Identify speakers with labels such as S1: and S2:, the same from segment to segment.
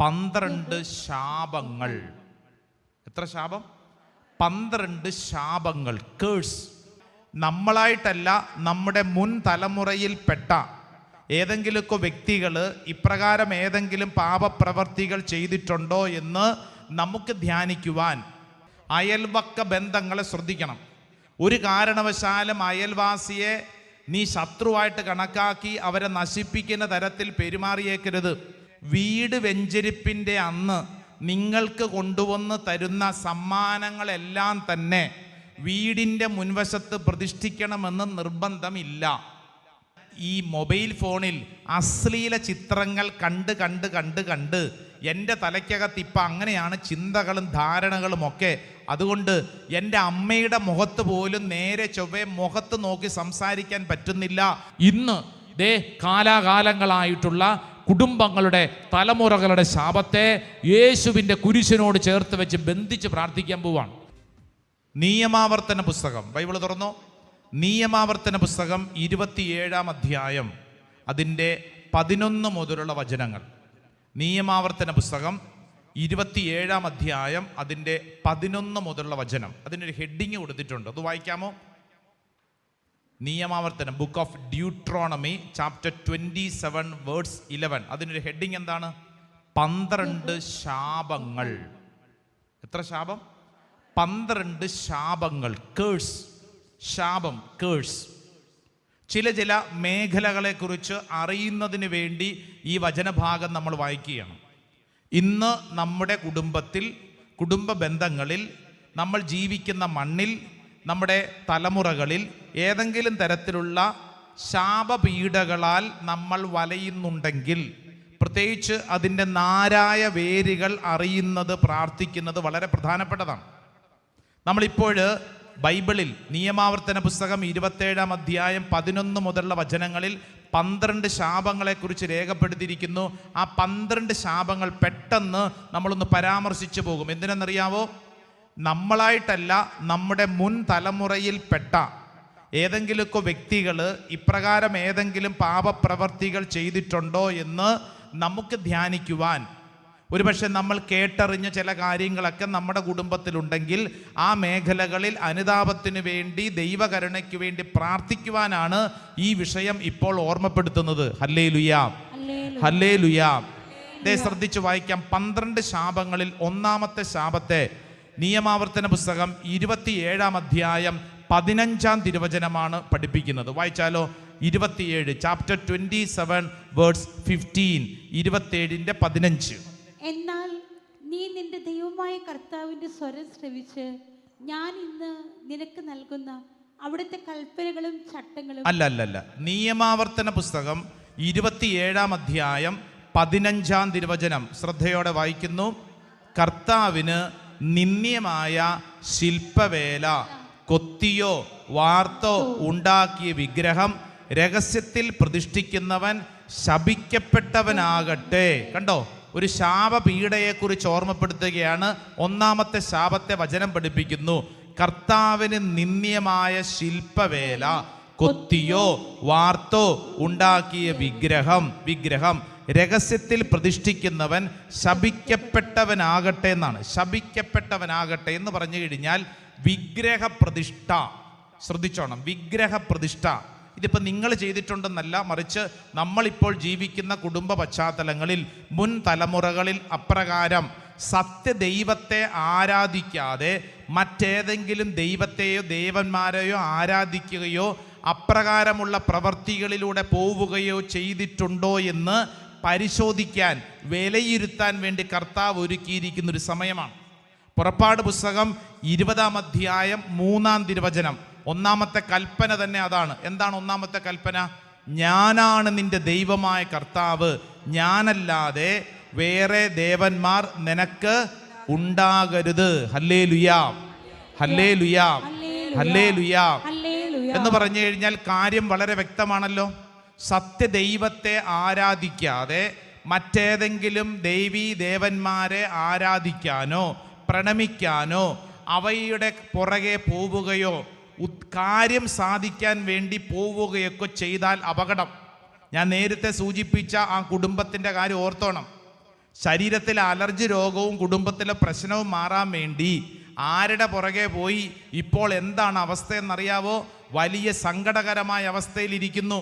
S1: 12 ശാപങ്ങൾ. എത്ര ശാപം? 12 ശാപങ്ങൾ, കേഴ്സ്. നമ്മളായിട്ടല്ല, നമ്മുടെ മുൻ തലമുറയിൽപ്പെട്ട ഏതെങ്കിലുമൊക്കെ വ്യക്തികൾ ഇപ്രകാരം ഏതെങ്കിലും പാപപ്രവർത്തികൾ ചെയ്തിട്ടുണ്ടോ എന്ന് നമുക്ക് ധ്യാനിക്കുവാൻ അയൽവക്ക ബന്ധങ്ങളെ ശ്രദ്ധിക്കണം. ഒരു കാരണവശാലും അയൽവാസിയെ നീ ശത്രുവായിട്ട് കണക്കാക്കി അവരെ നശിപ്പിക്കുന്ന തരത്തിൽ പെരുമാറിയേക്കരുത്. വീട് വെഞ്ചരിപ്പിൻ്റെ അന്ന് നിങ്ങൾക്ക് കൊണ്ടുവന്ന് തരുന്ന സമ്മാനങ്ങളെല്ലാം തന്നെ വീടിൻ്റെ മുൻവശത്ത് പ്രതിഷ്ഠിക്കണമെന്ന് നിർബന്ധമില്ല. ഈ മൊബൈൽ ഫോണിൽ അശ്ലീല ചിത്രങ്ങൾ കണ്ട് കണ്ട് കണ്ട് കണ്ട് എൻ്റെ തലയ്ക്കകത്ത് ഇപ്പം അങ്ങനെയാണ് ചിന്തകളും ധാരണകളും ഒക്കെ. അതുകൊണ്ട് എൻ്റെ അമ്മയുടെ മുഖത്ത് പോലും നേരെ ചൊവ്വേ മുഖത്ത് നോക്കി സംസാരിക്കാൻ പറ്റുന്നില്ല. ഇന്ന് ദേ കാലാകാലങ്ങളായിട്ടുള്ള കുടുംബങ്ങളുടെ തലമുറകളുടെ ശാപത്തെ യേശുവിൻ്റെ കുരിശിനോട് ചേർത്ത് വെച്ച് ബന്ധിച്ച് പ്രാർത്ഥിക്കാൻ പോവാണ്. നിയമാവർത്തന പുസ്തകം, ബൈബിൾ തുറന്നോ. നിയമാവർത്തന പുസ്തകം 27-ാം അധ്യായം അതിൻ്റെ 11 മുതലുള്ള വചനങ്ങൾ. നിയമാവർത്തന പുസ്തകം 27-ാം അധ്യായം അതിൻ്റെ 11 മുതലുള്ള വചനം. അതിനൊരു ഹെഡിങ് കൊടുത്തിട്ടുണ്ട്, അത് വായിക്കാമോ? നിയമാവർത്തനം, book of Deuteronomy, chapter 27 verse 11. അതിനൊരു ഹെഡിങ് എന്താണ്? 12 ശാപങ്ങൾ. എത്ര ശാപം? 12 ശാപങ്ങൾ, കേഴ്സ്. ശാപം, കേഴ്സ്. ചില മേഖലകളെക്കുറിച്ച് അറിയുന്നതിന് വേണ്ടി ഈ വചനഭാഗം നമ്മൾ വായിക്കുകയാണ്. ഇന്ന് നമ്മുടെ കുടുംബത്തിൽ, കുടുംബ ബന്ധങ്ങളിൽ, നമ്മൾ ജീവിക്കുന്ന മണ്ണിൽ, നമ്മുടെ തലമുറകളിൽ ഏതെങ്കിലും തരത്തിലുള്ള ശാപപീഡകളാൽ നമ്മൾ വലയുന്നുണ്ടെങ്കിൽ, പ്രത്യേകിച്ച് അതിൻ്റെ നാരായ വേരുകൾ അറിയുന്നത്, പ്രാർത്ഥിക്കുന്നത് വളരെ പ്രധാനപ്പെട്ടതാണ്. നമ്മളിപ്പോൾ ബൈബിളിൽ നിയമാവർത്തന പുസ്തകം 27-ാം അധ്യായം 11 മുതലുള്ള വചനങ്ങളിൽ 12 ശാപങ്ങളെക്കുറിച്ച് രേഖപ്പെടുത്തിയിരിക്കുന്നു. ആ 12 ശാപങ്ങൾ പെട്ടെന്ന് നമ്മളൊന്ന് പരാമർശിച്ചു പോകും. എന്തിനെന്നറിയാവോ? നമ്മളായിട്ടല്ല, നമ്മുടെ മുൻ തലമുറയിൽപ്പെട്ട ഏതെങ്കിലുമൊക്കെ വ്യക്തികൾ ഇപ്രകാരം ഏതെങ്കിലും പാപപ്രവർത്തികൾ ചെയ്തിട്ടുണ്ടോ എന്ന് നമുക്ക് ധ്യാനിക്കുവാൻ, ഒരുപക്ഷെ നമ്മൾ കേട്ടറിഞ്ഞ ചില കാര്യങ്ങളൊക്കെ നമ്മുടെ കുടുംബത്തിലുണ്ടെങ്കിൽ ആ മേഖലകളിൽ അനുതാപത്തിന് വേണ്ടി, ദൈവകരുണയ്ക്ക് വേണ്ടി പ്രാർത്ഥിക്കുവാനാണ് ഈ വിഷയം ഇപ്പോൾ ഓർമ്മപ്പെടുത്തുന്നത്. ഹല്ലേലൂയാ, ഹല്ലേലൂയാ. ദേ ശ്രദ്ധിച്ച് വായിക്കാം. 12 ശാപങ്ങളിൽ ഒന്നാമത്തെ ശാപത്തെ നിയമാവർത്തന പുസ്തകം 27-ാം അധ്യായം 15-ാം തിരുവചനമാണ് പഠിപ്പിക്കുന്നത്. വായിച്ചാലോ? 27, ചാപ്റ്റർ 27 വേഴ്സ് 15, 27-ന്റെ 15.
S2: എന്നാൽ നീ നിന്റെ ദൈവമായ കർത്താവിന്റെ സ്വരം ശ്രവിച്ച് ഞാൻ ഇന്ന് നിനക്ക് നൽകുന്ന അവിടുത്തെ കൽപ്പനകളും ചട്ടങ്ങളും.
S1: അല്ല, നിയമാവർത്തന പുസ്തകം 27-ാം അധ്യായം 15-ാം തിരുവചനം ശ്രദ്ധയോടെ വായിക്കുന്നു. കർത്താവിന് നിന്ദ്യമായ ശില്പവേല, കൊത്തിയോ വാർത്തോ ഉണ്ടാക്കിയ വിഗ്രഹം രഹസ്യത്തിൽ പ്രതിഷ്ഠിക്കുന്നവൻ ശപിക്കപ്പെട്ടവനാകട്ടെ. കണ്ടോ, ഒരു ശാപപീഡയെക്കുറിച്ച് ഓർമ്മപ്പെടുത്തുകയാണ്. ഒന്നാമത്തെ ശാപത്തെ വചനം പഠിപ്പിക്കുന്നു. കർത്താവിന് നിന്ദ്യമായ ശില്പവേല, കൊത്തിയോ വാർത്തോ ഉണ്ടാക്കിയ വിഗ്രഹം രഹസ്യത്തിൽ പ്രതിഷ്ഠിക്കുന്നവൻ ശപിക്കപ്പെട്ടവനാകട്ടെ എന്നാണ്. ശപിക്കപ്പെട്ടവനാകട്ടെ എന്ന് പറഞ്ഞു കഴിഞ്ഞാൽ വിഗ്രഹപ്രതിഷ്ഠ. ശ്രദ്ധിച്ചോണം, വിഗ്രഹപ്രതിഷ്ഠ. ഇതിപ്പോൾ നിങ്ങൾ ചെയ്തിട്ടുണ്ടെന്നല്ല, മറിച്ച് നമ്മളിപ്പോൾ ജീവിക്കുന്ന കുടുംബ പശ്ചാത്തലങ്ങളിൽ, മുൻ തലമുറകളിൽ അപ്രകാരം സത്യദൈവത്തെ ആരാധിക്കാതെ മറ്റേതെങ്കിലും ദൈവത്തെയോ ദേവന്മാരെയോ ആരാധിക്കുകയോ അപ്രകാരമുള്ള പ്രവർത്തികളിലൂടെ പോവുകയോ ചെയ്തിട്ടുണ്ടോ എന്ന് പരിശോധിക്കാൻ, വിലയിരുത്താൻ വേണ്ടി കർത്താവ് ഒരുക്കിയിരിക്കുന്നൊരു സമയമാണ്. പുറപ്പാട് പുസ്തകം 20-ാം അധ്യായം 3-ാം തിരുവചനം. ഒന്നാമത്തെ കൽപ്പന തന്നെ അതാണ്. എന്താണ് ഒന്നാമത്തെ കൽപ്പന? ഞാനാണ് നിന്റെ ദൈവമായ കർത്താവ്, ഞാനല്ലാതെ വേറെ ദേവന്മാർ നിനക്ക് ഉണ്ടാകരുത്. ഹല്ലേലൂയാ, ഹല്ലേലൂയാ, ഹല്ലേലൂയാ എന്ന് പറഞ്ഞു കഴിഞ്ഞാൽ കാര്യം വളരെ വ്യക്തമാണല്ലോ. സത്യദൈവത്തെ ആരാധിക്കാതെ മറ്റേതെങ്കിലും ദേവീ ദേവന്മാരെ ആരാധിക്കാനോ പ്രണമിക്കാനോ അവയുടെ പുറകെ പോവുകയോ കാര്യം സാധിക്കാൻ വേണ്ടി പോവുകയൊക്കെ ചെയ്താൽ അപകടം. ഞാൻ നേരത്തെ സൂചിപ്പിച്ച ആ കുടുംബത്തിൻ്റെ കാര്യം ഓർത്തോണം. ശരീരത്തിലെ അലർജി രോഗവും കുടുംബത്തിലെ പ്രശ്നവും മാറാൻ വേണ്ടി ആരുടെ പുറകെ പോയി ഇപ്പോൾ എന്താണ് അവസ്ഥയെന്നറിയാവോ? വലിയ സങ്കടകരമായ അവസ്ഥയിലിരിക്കുന്നു.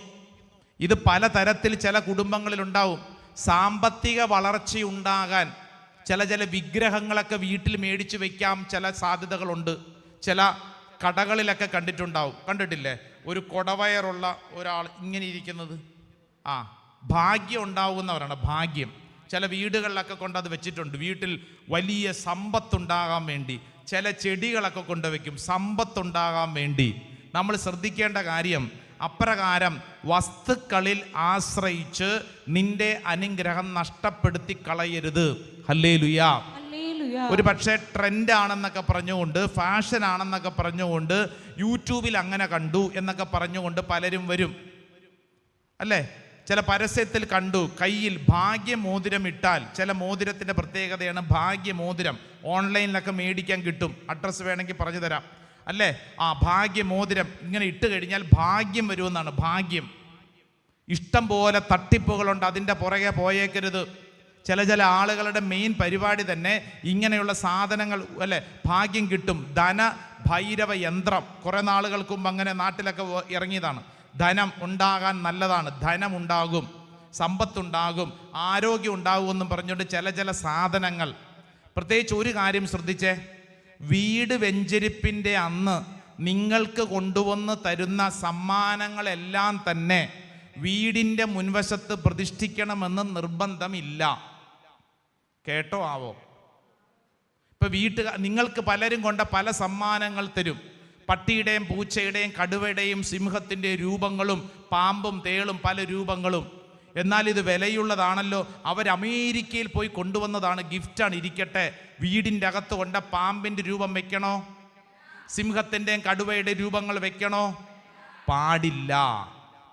S1: ഇത് പലതരത്തിൽ ചില കുടുംബങ്ങളിലുണ്ടാവും. സാമ്പത്തിക വളർച്ചയുണ്ടാകാൻ ചില വിഗ്രഹങ്ങളൊക്കെ വീട്ടിൽ മേടിച്ചു വയ്ക്കാം, ചില സാധ്യതകളുണ്ട്. ചില കടകളിലൊക്കെ കണ്ടിട്ടില്ലേ? ഒരു കൊടവയറുള്ള ഒരാൾ ഇങ്ങനെ ഇരിക്കുന്നത്. ഭാഗ്യം ഉണ്ടാവുന്നവരാണ്. ഭാഗ്യം ചില വീടുകളിലൊക്കെ കൊണ്ട് അത് വെച്ചിട്ടുണ്ട്. വീട്ടിൽ വലിയ സമ്പത്തുണ്ടാകാൻ വേണ്ടി ചില ചെടികളൊക്കെ കൊണ്ടുവയ്ക്കും, സമ്പത്തുണ്ടാകാൻ വേണ്ടി. നമ്മൾ ശ്രദ്ധിക്കേണ്ട കാര്യം, അപ്രകാരം വസ്തുക്കളിൽ ആശ്രയിച്ച് നിന്റെ അനുഗ്രഹം നഷ്ടപ്പെടുത്തി കളയരുത്. ഹല്ലേലൂയാ. ഒരു പക്ഷേ ട്രെൻഡ് ആണെന്നൊക്കെ പറഞ്ഞുകൊണ്ട്, ഫാഷൻ ആണെന്നൊക്കെ പറഞ്ഞുകൊണ്ട്, യൂട്യൂബിൽ അങ്ങനെ കണ്ടു എന്നൊക്കെ പറഞ്ഞുകൊണ്ട് പലരും വരും അല്ലേ? ചില പരസ്യത്തിൽ കണ്ടു കയ്യിൽ ഭാഗ്യമോതിരം ഇട്ടാൽ, ചില മോതിരത്തിൻ്റെ പ്രത്യേകതയാണ് ഭാഗ്യമോതിരം. ഓൺലൈനിലൊക്കെ മേടിക്കാൻ കിട്ടും, അഡ്രസ്സ് വേണമെങ്കിൽ പറഞ്ഞു തരാം അല്ലേ? ഭാഗ്യമോതിരം ഇങ്ങനെ ഇട്ട് കഴിഞ്ഞാൽ ഭാഗ്യം വരുമെന്നാണ്. ഭാഗ്യം. ഇഷ്ടം പോലെ തട്ടിപ്പുകളുണ്ട്, അതിൻ്റെ പുറകെ പോയേക്കരുത്. ചില ആളുകളുടെ മെയിൻ പരിപാടി തന്നെ ഇങ്ങനെയുള്ള സാധനങ്ങൾ അല്ലേ? ഭാഗ്യം കിട്ടും. ധന ഭൈരവ യന്ത്രം കുറേ നാളുകൾക്ക് മുമ്പ് അങ്ങനെ നാട്ടിലൊക്കെ ഇറങ്ങിയതാണ്. ധനം ഉണ്ടാകാൻ നല്ലതാണ്, ധനമുണ്ടാകും, സമ്പത്തുണ്ടാകും, ആരോഗ്യം ഉണ്ടാകുമെന്നും പറഞ്ഞുകൊണ്ട് ചില സാധനങ്ങൾ. പ്രത്യേകിച്ച് ഒരു കാര്യം ശ്രദ്ധിച്ചേ, വീട് വെഞ്ചരിപ്പിൻ്റെ അന്ന് നിങ്ങൾക്ക് കൊണ്ടുവന്ന് തരുന്ന സമ്മാനങ്ങളെല്ലാം തന്നെ വീടിൻ്റെ മുൻവശത്ത് പ്രതിഷ്ഠിക്കണമെന്ന് നിർബന്ധമില്ല. കേട്ടോ ആവോ? ഇപ്പം നിങ്ങൾക്ക് പലരും കൊണ്ട പല സമ്മാനങ്ങൾ തരും. പട്ടിയുടെയും പൂച്ചയുടെയും കടുവയുടെയും സിംഹത്തിൻ്റെ രൂപങ്ങളും പാമ്പും തേളും പല രൂപങ്ങളും. എന്നാൽ ഇത് വിലയുള്ളതാണല്ലോ. അവർ അമേരിക്കയിൽ പോയി കൊണ്ടുവന്നതാണ്, ഗിഫ്റ്റാണ്. ഇരിക്കട്ടെ, വീടിൻ്റെ അകത്ത് കൊണ്ട പാമ്പിൻ്റെ രൂപം വെക്കണോ? സിംഹത്തിൻ്റെയും കടുവയുടെ രൂപങ്ങൾ വെക്കണോ? പാടില്ല.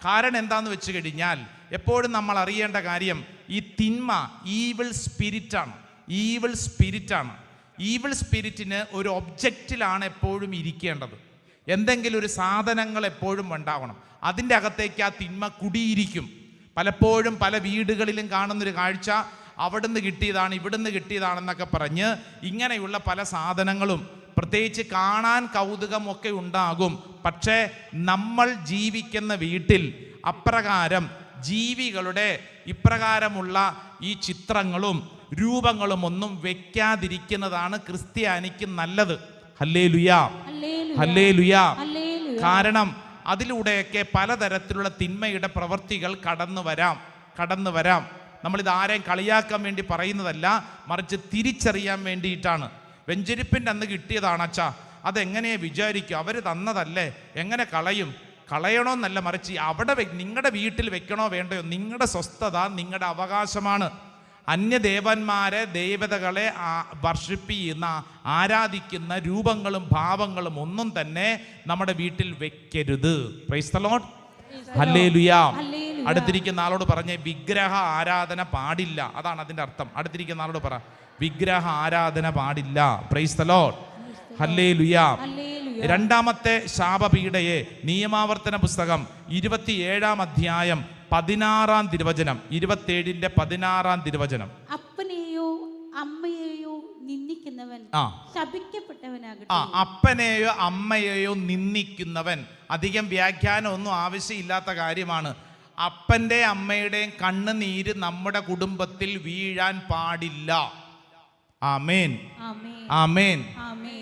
S1: കാരണം എന്താന്ന് വെച്ച് കഴിഞ്ഞാൽ, എപ്പോഴും നമ്മൾ അറിയേണ്ട കാര്യം, ഈ തിന്മ ഈവിൾ സ്പിരിറ്റാണ്. ഈവിൾ സ്പിരിറ്റിന് ഒരു ഒബ്ജക്റ്റിലാണ് എപ്പോഴും ഇരിക്കേണ്ടത്. എന്തെങ്കിലും ഒരു സാധനങ്ങൾ എപ്പോഴും ഉണ്ടാവണം. അതിൻ്റെ അകത്തേക്ക് ആ തിന്മ കുടിയിരിക്കും. പലപ്പോഴും പല വീടുകളിലും കാണുന്നൊരു കാഴ്ച, അവിടുന്ന് കിട്ടിയതാണ് ഇവിടുന്ന് കിട്ടിയതാണെന്നൊക്കെ പറഞ്ഞ് ഇങ്ങനെയുള്ള പല സാധനങ്ങളും, പ്രത്യേകിച്ച് കാണാൻ കൗതുകമൊക്കെ ഉണ്ടാകും. പക്ഷേ നമ്മൾ ജീവിക്കുന്ന വീട്ടിൽ അപ്രകാരം ജീവികളുടെ ഇപ്രകാരമുള്ള ഈ ചിത്രങ്ങളും രൂപങ്ങളും ഒന്നും വെക്കാതിരിക്കുന്നതാണ് ക്രിസ്ത്യാനിക്ക് നല്ലത്. ഹല്ലേലൂയാ, ഹല്ലേലൂയാ. കാരണം അതിലൂടെയൊക്കെ പലതരത്തിലുള്ള തിന്മയുടെ പ്രവൃത്തികൾ കടന്നു വരാം. നമ്മളിത് ആരെയും കളിയാക്കാൻ വേണ്ടി പറയുന്നതല്ല, മറിച്ച് തിരിച്ചറിയാൻ വേണ്ടിയിട്ടാണ്. വെഞ്ചരിപ്പിൻ്റെ അന്ന് കിട്ടിയതാണ് അച്ഛാ, അതെങ്ങനെയാ വിചാരിക്കും? അവർ തന്നതല്ലേ, എങ്ങനെ കളയണമെന്നല്ല, മറിച്ച് അവിടെ നിങ്ങളുടെ വീട്ടിൽ വെക്കണോ വേണ്ടയോ? നിങ്ങളുടെ സ്വസ്ഥത നിങ്ങളുടെ അവകാശമാണ്. അന്യദേവന്മാരെ, ദേവതകളെ വർഷിപ്പ് ചെയ്യുന്ന, ആരാധിക്കുന്ന രൂപങ്ങളും ഭാവങ്ങളും ഒന്നും തന്നെ നമ്മുടെ വീട്ടിൽ വെക്കരുത്. പ്രൈസ് ദി ലോർഡ്, ഹല്ലേലൂയാ. അടുത്തിരിക്കുന്ന ആളോട് പറഞ്ഞേ, വിഗ്രഹ ആരാധന പാടില്ല. അതാണ് അതിൻ്റെ അർത്ഥം. അടുത്തിരിക്കുന്ന ആളോട് പറ, വിഗ്രഹ ആരാധന പാടില്ല. പ്രൈസ് ദി ലോർഡ്, ഹല്ലേലൂയാ. രണ്ടാമത്തെ ശാപപീഡയെ നിയമാവർത്തന പുസ്തകം 27-ാം അധ്യായം 16-ാം തിരുവചനം, 27-ന്റെ 16-ാം തിരുവചനം.
S2: അപ്പനെയോ അമ്മയെയോ നിന്ദിക്കുന്നവൻ ശപിക്കപ്പെട്ടവനാകട്ടെ.
S1: അപ്പനെയോ അമ്മയെയോ നിന്ദിക്കുന്നവൻ, അധികം വ്യാഖ്യാനം ഒന്നും ആവശ്യമില്ലാത്ത കാര്യമാണ്. അപ്പൻ്റെ അമ്മയുടെയും കണ്ണുനീര് നമ്മുടെ കുടുംബത്തിൽ വീഴാൻ പാടില്ല. ആമേൻ, ആമേൻ.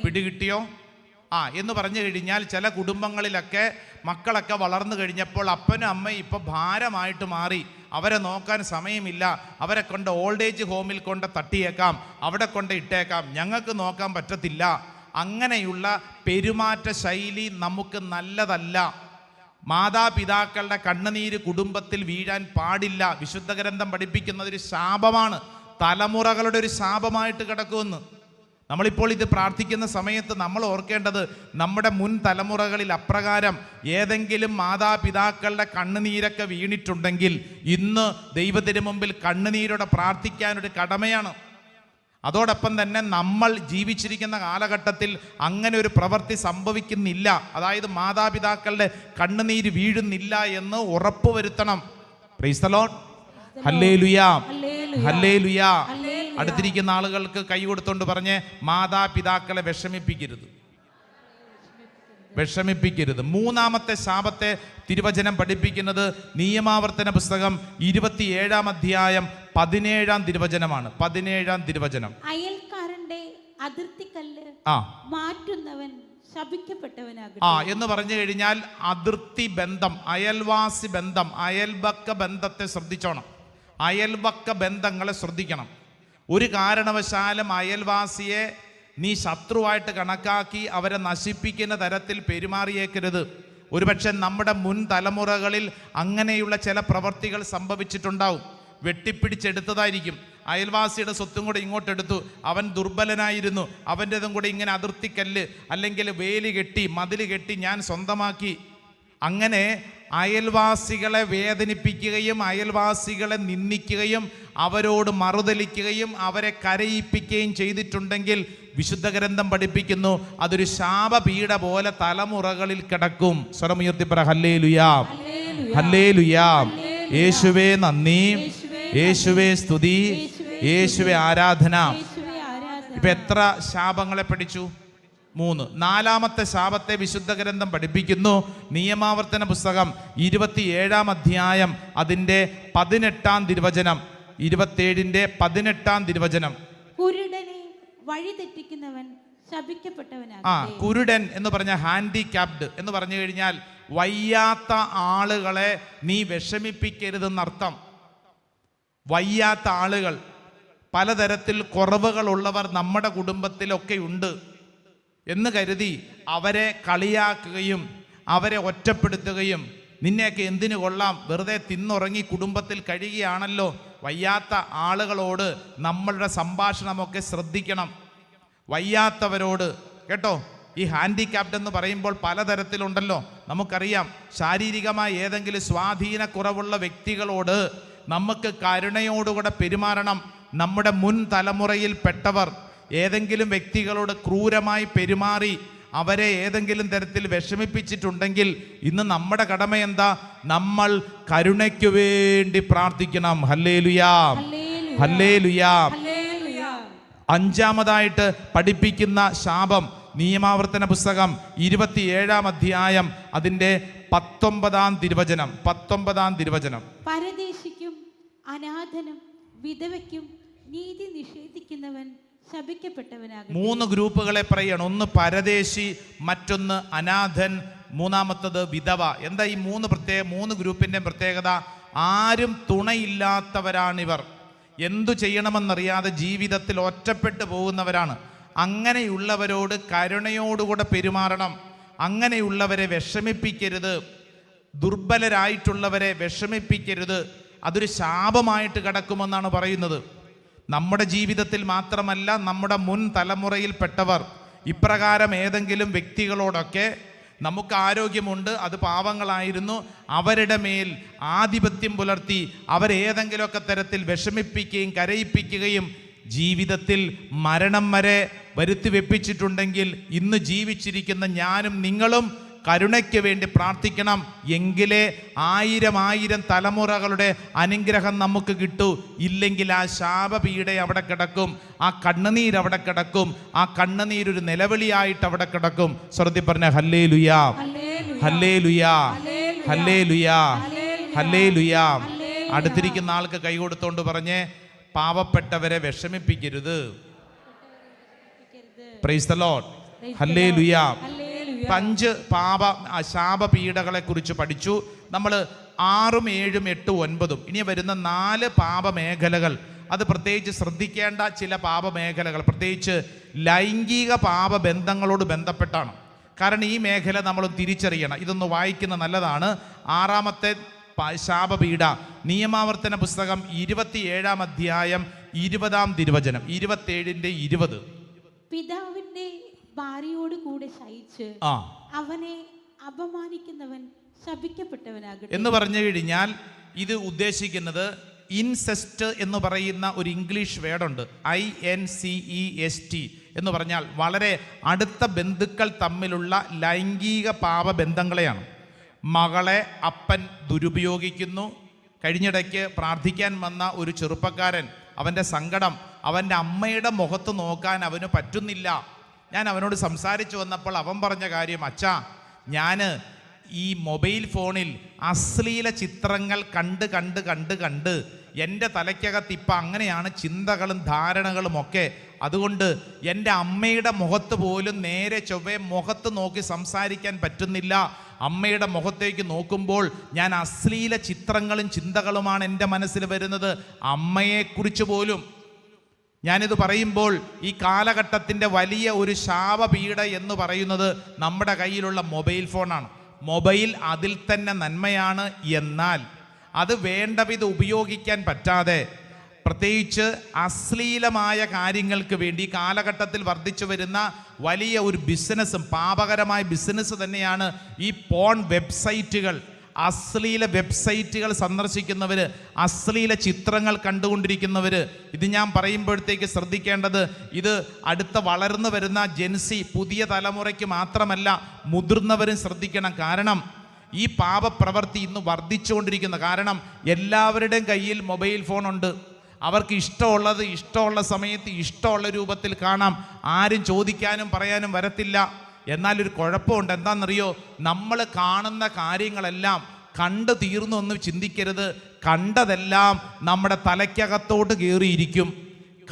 S1: പിടികിട്ടിയോ? എന്ന് പറഞ്ഞു കഴിഞ്ഞാൽ, ചില കുടുംബങ്ങളിലൊക്കെ മക്കളൊക്കെ വളർന്നു കഴിഞ്ഞപ്പോൾ അപ്പനും അമ്മയും ഇപ്പോൾ ഭാരമായിട്ട് മാറി. അവരെ നോക്കാൻ സമയമില്ല. അവരെ കൊണ്ട് ഓൾഡ് ഏജ് ഹോമിൽ കൊണ്ട് തട്ടിയേക്കാം, അവിടെ കൊണ്ട് ഇട്ടേക്കാം, ഞങ്ങൾക്ക് നോക്കാൻ പറ്റത്തില്ല. അങ്ങനെയുള്ള പെരുമാറ്റ ശൈലി നമുക്ക് നല്ലതല്ല. മാതാപിതാക്കളുടെ കണ്ണുനീര് കുടുംബത്തിൽ വീഴാൻ പാടില്ല. വിശുദ്ധ ഗ്രന്ഥം പഠിപ്പിക്കുന്നത് ഒരു ശാപമാണ്, തലമുറകളുടെ ഒരു ശാപമായിട്ട് കിടക്കുമെന്ന്. നമ്മളിപ്പോൾ ഇത് പ്രാർത്ഥിക്കുന്ന സമയത്ത് നമ്മൾ ഓർക്കേണ്ടത്, നമ്മുടെ മുൻ തലമുറകളിൽ അപ്രകാരം ഏതെങ്കിലും മാതാപിതാക്കളുടെ കണ്ണുനീരൊക്കെ വീണിട്ടുണ്ടെങ്കിൽ ഇന്ന് ദൈവത്തിന് മുമ്പിൽ കണ്ണുനീരോടെ പ്രാർത്ഥിക്കാനൊരു കടമയാണ്. അതോടൊപ്പം തന്നെ നമ്മൾ ജീവിച്ചിരിക്കുന്ന കാലഘട്ടത്തിൽ അങ്ങനെ ഒരു പ്രവൃത്തി സംഭവിക്കുന്നില്ല, അതായത് മാതാപിതാക്കളുടെ കണ്ണുനീര് വീഴുന്നില്ല എന്ന് ഉറപ്പുവരുത്തണം. പ്രൈസ് ദി ലോർഡ്, ഹല്ലേലൂയാ, ഹല്ലേലൂയാ. അടുത്തിരിക്കുന്ന ആളുകൾക്ക് കൈ കൊടുത്തോണ്ട് പറഞ്ഞ് മാതാപിതാക്കളെ വിഷമിപ്പിക്കരുത്. മൂന്നാമത്തെ ശാപത്തെ തിരുവചനം പഠിപ്പിക്കുന്നത് നിയമാവർത്തന പുസ്തകം 27 അധ്യായം 17 തിരുവചനമാണ്. 17 തിരുവചനം.
S2: അയൽക്കാരന്റെ അതിർത്തിക്കല്ല് മാറ്റുന്നവൻ ശപിക്കപ്പെട്ടവനാകട്ടെ.
S1: എന്ന് പറഞ്ഞു കഴിഞ്ഞാൽ അതിർത്തി ബന്ധം, അയൽവാസി ബന്ധം, അയൽപക്ക ബന്ധത്തെ ശ്രദ്ധിച്ചോണം. അയൽപക്ക ബന്ധങ്ങളെ ശ്രദ്ധിക്കണം. ഒരു കാരണവശാലും അയൽവാസിയെ നീ ശത്രുവായിട്ട് കണക്കാക്കി അവരെ നശിപ്പിക്കുന്ന തരത്തിൽ പെരുമാറിയേക്കരുത്. ഒരുപക്ഷെ നമ്മുടെ മുൻ തലമുറകളിൽ അങ്ങനെയുള്ള ചില പ്രവർത്തികൾ സംഭവിച്ചിട്ടുണ്ടാവും. വെട്ടിപ്പിടിച്ചെടുത്തതായിരിക്കും. അയൽവാസിയുടെ സ്വത്തും കൂടെ ഇങ്ങോട്ടെടുത്തു. അവൻ ദുർബലനായിരുന്നു, അവൻ്റെതും കൂടെ ഇങ്ങനെ അതിർത്തിക്കല്ല് അല്ലെങ്കിൽ വേലി കെട്ടി മതിൽ കെട്ടി ഞാൻ സ്വന്തമാക്കി. അങ്ങനെ അയൽവാസികളെ വേദനിപ്പിക്കുകയും അയൽവാസികളെ നിന്ദിക്കുകയും അവരോട് മറുതലിക്കുകയും അവരെ കരയിപ്പിക്കുകയും ചെയ്തിട്ടുണ്ടെങ്കിൽ വിശുദ്ധ ഗ്രന്ഥം പഠിപ്പിക്കുന്നു അതൊരു ശാപപീഠ പോലെ തലമുറകളിൽ കിടക്കും. സ്വരമുയർത്തി പറ ഹല്ലേലൂയാ, ഹല്ലേലൂയാ. യേശുവേ നന്ദി, യേശുവേ സ്തുതി, യേശുവേ ആരാധന. ഇപ്പൊ എത്ര ശാപങ്ങളെ പഠിച്ചു? 3. നാലാമത്തെ ശാപത്തെ വിശുദ്ധ ഗ്രന്ഥം പഠിപ്പിക്കുന്നു. നിയമാവർത്തന പുസ്തകം 27 അധ്യായം അതിൻ്റെ 18 തിരുവചനം. 27 18 തിരുവചനം.
S2: കുരുടനെ വഴി തെറ്റിക്കുന്നവൻ ശപിക്കപ്പെട്ടവനാകട്ടെ.
S1: കുരുടൻ എന്ന് പറഞ്ഞ ഹാൻഡിക്യാപ്ഡ് എന്ന് പറഞ്ഞു കഴിഞ്ഞാൽ വയ്യാത്ത ആളുകളെ നീ വിഷമിപ്പിക്കരുതെന്നർത്ഥം. വയ്യാത്ത ആളുകൾ, പലതരത്തിൽ കുറവുകളുള്ളവർ നമ്മുടെ കുടുംബത്തിലൊക്കെ ഉണ്ട് എന്ന് കരുതി അവരെ കളിയാക്കുകയും അവരെ ഒറ്റപ്പെടുത്തുകയും നിന്നെയൊക്കെ എന്തിനു കൊള്ളാം, വെറുതെ തിന്നുറങ്ങി കുടുംബത്തിൽ കഴിയുകയാണല്ലോ. വയ്യാത്ത ആളുകളോട് നമ്മളുടെ സംഭാഷണമൊക്കെ ശ്രദ്ധിക്കണം. വയ്യാത്തവരോട് കേട്ടോ. ഈ ഹാൻഡിക്യാപ്ഡ് എന്ന് പറയുമ്പോൾ പലതരത്തിലുണ്ടല്ലോ. നമുക്കറിയാം, ശാരീരികമായി ഏതെങ്കിലും സ്വാധീനക്കുറവുള്ള വ്യക്തികളോട് നമുക്ക് കരുണയോടുകൂടെ പെരുമാറണം. നമ്മുടെ മുൻ തലമുറയിൽ പെട്ടവർ ഏതെങ്കിലും വ്യക്തികളോട് ക്രൂരമായി പെരുമാറി അവരെ ഏതെങ്കിലും തരത്തിൽ വിഷമിപ്പിച്ചിട്ടുണ്ടെങ്കിൽ ഇന്ന് നമ്മുടെ കടമ എന്താ? നമ്മൾ കരുണയ്ക്കു വേണ്ടി പ്രാർത്ഥിക്കണം. ഹല്ലേലൂയാ, ഹല്ലേലൂയാ. 5-ാമതായിട്ട് പഠിപ്പിക്കുന്ന ശാപം നിയമാവർത്തന പുസ്തകം 27 അധ്യായം അതിൻ്റെ 19 തിരുവചനം. 19 തിരുവചനം.
S2: പരദേശിക്കും അനാഥനും വിധവയ്ക്കും നീതി നിഷേധിക്കുന്നവൻ ശപിക്കപ്പെട്ടവനാകട്ടെ.
S1: 3 ഗ്രൂപ്പുകളെ പറയണം. ഒന്ന് പരദേശി, മറ്റൊന്ന് അനാഥൻ, മൂന്നാമത്തത് വിധവ. എന്താ ഈ 3 ഗ്രൂപ്പിന്റെ പ്രത്യേകത? ആരും തുണയില്ലാത്തവരാണിവർ. എന്തു ചെയ്യണമെന്നറിയാതെ ജീവിതത്തിൽ ഒറ്റപ്പെട്ടു പോകുന്നവരാണ്. അങ്ങനെയുള്ളവരോട് കരുണയോടുകൂടെ പെരുമാറണം. അങ്ങനെയുള്ളവരെ വിഷമിപ്പിക്കരുത്. ദുർബലരായിട്ടുള്ളവരെ വിഷമിപ്പിക്കരുത്. അതൊരു ശാപമായിട്ട് കിടക്കുമെന്നാണ് പറയുന്നത്. നമ്മുടെ ജീവിതത്തിൽ മാത്രമല്ല, നമ്മുടെ മുൻ തലമുറയിൽപ്പെട്ടവർ ഇപ്രകാരം ഏതെങ്കിലും വ്യക്തികളോടൊക്കെ നമുക്ക് ആരോഗ്യമുണ്ട്, അത് പാവങ്ങളായിരുന്നു, അവരുടെ മേൽ ആധിപത്യം പുലർത്തി അവരേതെങ്കിലുമൊക്കെ തരത്തിൽ വിഷമിപ്പിക്കുകയും കരയിപ്പിക്കുകയും ജീവിതത്തിൽ മരണം വരെ വരുത്തി വെപ്പിച്ചിട്ടുണ്ടെങ്കിൽ ഇന്ന് ജീവിച്ചിരിക്കുന്ന ഞാനും നിങ്ങളും കരുണയ്ക്ക് വേണ്ടി പ്രാർത്ഥിക്കണം. എങ്കിലേ 1000 തലമുറകളുടെ അനുഗ്രഹം നമുക്ക് കിട്ടൂ. ഇല്ലെങ്കിൽ ആ ശാപപീഠ അവിടെ കിടക്കും, ആ കണ്ണുനീർ അവിടെ കിടക്കും, ആ കണ്ണുനീരൊരു നിലവിളിയായിട്ട് അവിടെ കിടക്കും. ശ്രദ്ധി പറഞ്ഞ ഹല്ലേലൂയാ, ഹല്ലേലൂയാ, ഹല്ലേലൂയാ, ഹല്ലേലൂയാ. അടുത്തിരിക്കുന്ന ആൾക്ക് കൈ കൊടുത്തോണ്ട് പറഞ്ഞേ, പാവപ്പെട്ടവരെ വിഷമിപ്പിക്കരുത്. പ്രൈസ് ദി ലോർഡ്, ഹല്ലേലൂയാ. 5 ശാപപീഠകളെ കുറിച്ച് പഠിച്ചു നമ്മൾ. 6, 7, 8, 9. ഇനി വരുന്ന 4 പാപമേഖലകൾ, അത് പ്രത്യേകിച്ച് ശ്രദ്ധിക്കേണ്ട ചില പാപമേഖലകൾ, പ്രത്യേകിച്ച് ലൈംഗിക പാപബന്ധങ്ങളോട് ബന്ധപ്പെട്ടാണ്. കാരണം ഈ മേഖല നമ്മൾ തിരിച്ചറിയണം. ഇതൊന്ന് വായിക്കുന്ന നല്ലതാണ്. 6-ാമത്തെ ശാപപീഠ നിയമാവർത്തന പുസ്തകം 27 അധ്യായം 20 തിരുവചനം. 27:20.
S2: പിതാവിന്റെ ഭാര്യയോട് കൂടെ ശയിച്ച് അവനെ അപമാനിക്കുന്നവൻ ശപിക്കപ്പെട്ടവനാകട്ടെ
S1: എന്ന് പറഞ്ഞു കഴിഞ്ഞാൽ ഇത് ഉദ്ദേശിക്കുന്നത് ഇൻസെസ്റ്റ് എന്ന് പറയുന്ന ഒരു ഇംഗ്ലീഷ് വേർഡുണ്ട്. INCEST എന്ന് പറഞ്ഞാൽ വളരെ അടുത്ത ബന്ധുക്കൾ തമ്മിലുള്ള ലൈംഗിക പാപബന്ധങ്ങളെയാണ്. മകളെ അപ്പൻ ദുരുപയോഗിക്കുന്നു. കഴിഞ്ഞിടയ്ക്ക് പ്രാർത്ഥിക്കാൻ വന്ന ഒരു ചെറുപ്പക്കാരൻ അവൻ്റെ സങ്കടം അവൻ്റെ അമ്മയുടെ മുഖത്ത് നോക്കാൻ അവന് പറ്റുന്നില്ല. ഞാൻ അവനോട് സംസാരിച്ചു വന്നപ്പോൾ അവൻ പറഞ്ഞ കാര്യം, അച്ഛാ, ഞാൻ ഈ മൊബൈൽ ഫോണിൽ അശ്ലീല ചിത്രങ്ങൾ കണ്ട് കണ്ട് കണ്ട് കണ്ട് എൻ്റെ തലയ്ക്കകത്ത് ഇപ്പം അങ്ങനെയാണ് ചിന്തകളും ധാരണകളും ഒക്കെ. അതുകൊണ്ട് എൻ്റെ അമ്മയുടെ മുഖത്ത് പോലും നേരെ ചൊവ്വേ മുഖത്ത് നോക്കി സംസാരിക്കാൻ പറ്റുന്നില്ല. അമ്മയുടെ മുഖത്തേക്ക് നോക്കുമ്പോൾ ഞാൻ അശ്ലീല ചിത്രങ്ങളും ചിന്തകളുമാണ് എൻ്റെ മനസ്സിൽ വരുന്നത്, അമ്മയെക്കുറിച്ച് പോലും. ഞാനിത് പറയുമ്പോൾ ഈ കാലഘട്ടത്തിൻ്റെ വലിയ ഒരു ശാപപീഠ എന്ന് പറയുന്നത് നമ്മുടെ കയ്യിലുള്ള മൊബൈൽ ഫോണാണ്. മൊബൈൽ അതിൽ തന്നെ നന്മയാണ്, എന്നാൽ അത് വേണ്ട വിധം ഉപയോഗിക്കാൻ പറ്റാതെ പ്രത്യേകിച്ച് അശ്ലീലമായ കാര്യങ്ങൾക്ക് വേണ്ടി കാലഘട്ടത്തിൽ വർദ്ധിച്ചു വരുന്ന വലിയ ഒരു ബിസിനസ്സും പാപകരമായ ബിസിനസ് തന്നെയാണ് ഈ പോൺ വെബ്സൈറ്റുകൾ. അശ്ലീല വെബ്സൈറ്റുകൾ സന്ദർശിക്കുന്നവർ, അശ്ലീല ചിത്രങ്ങൾ കണ്ടുകൊണ്ടിരിക്കുന്നവർ, ഇത് ഞാൻ പറയുമ്പോഴത്തേക്ക് ശ്രദ്ധിക്കേണ്ടത് ഇത് അടുത്ത വളർന്നു വരുന്ന ജെൻസി പുതിയ തലമുറയ്ക്ക് മാത്രമല്ല, മുതിർന്നവരും ശ്രദ്ധിക്കണം. കാരണം ഈ പാപപ്രവൃത്തി ഇന്ന് വർദ്ധിച്ചുകൊണ്ടിരിക്കുന്നു. കാരണം എല്ലാവരുടെയും കയ്യിൽ മൊബൈൽ ഫോണുണ്ട്. അവർക്ക് ഇഷ്ടമുള്ളത് ഇഷ്ടമുള്ള സമയത്ത് ഇഷ്ടമുള്ള രൂപത്തിൽ കാണാം. ആരും ചോദിക്കാനും പറയാനും വരത്തില്ല. എന്നാൽ ഒരു കുഴപ്പമുണ്ട്. എന്താണെന്നറിയോ? നമ്മൾ കാണുന്ന കാര്യങ്ങളെല്ലാം കണ്ടു തീർന്നു എന്ന് ചിന്തിക്കരുത്. കണ്ടതെല്ലാം നമ്മുടെ തലയ്ക്കകത്തോട്ട് കയറിയിരിക്കും.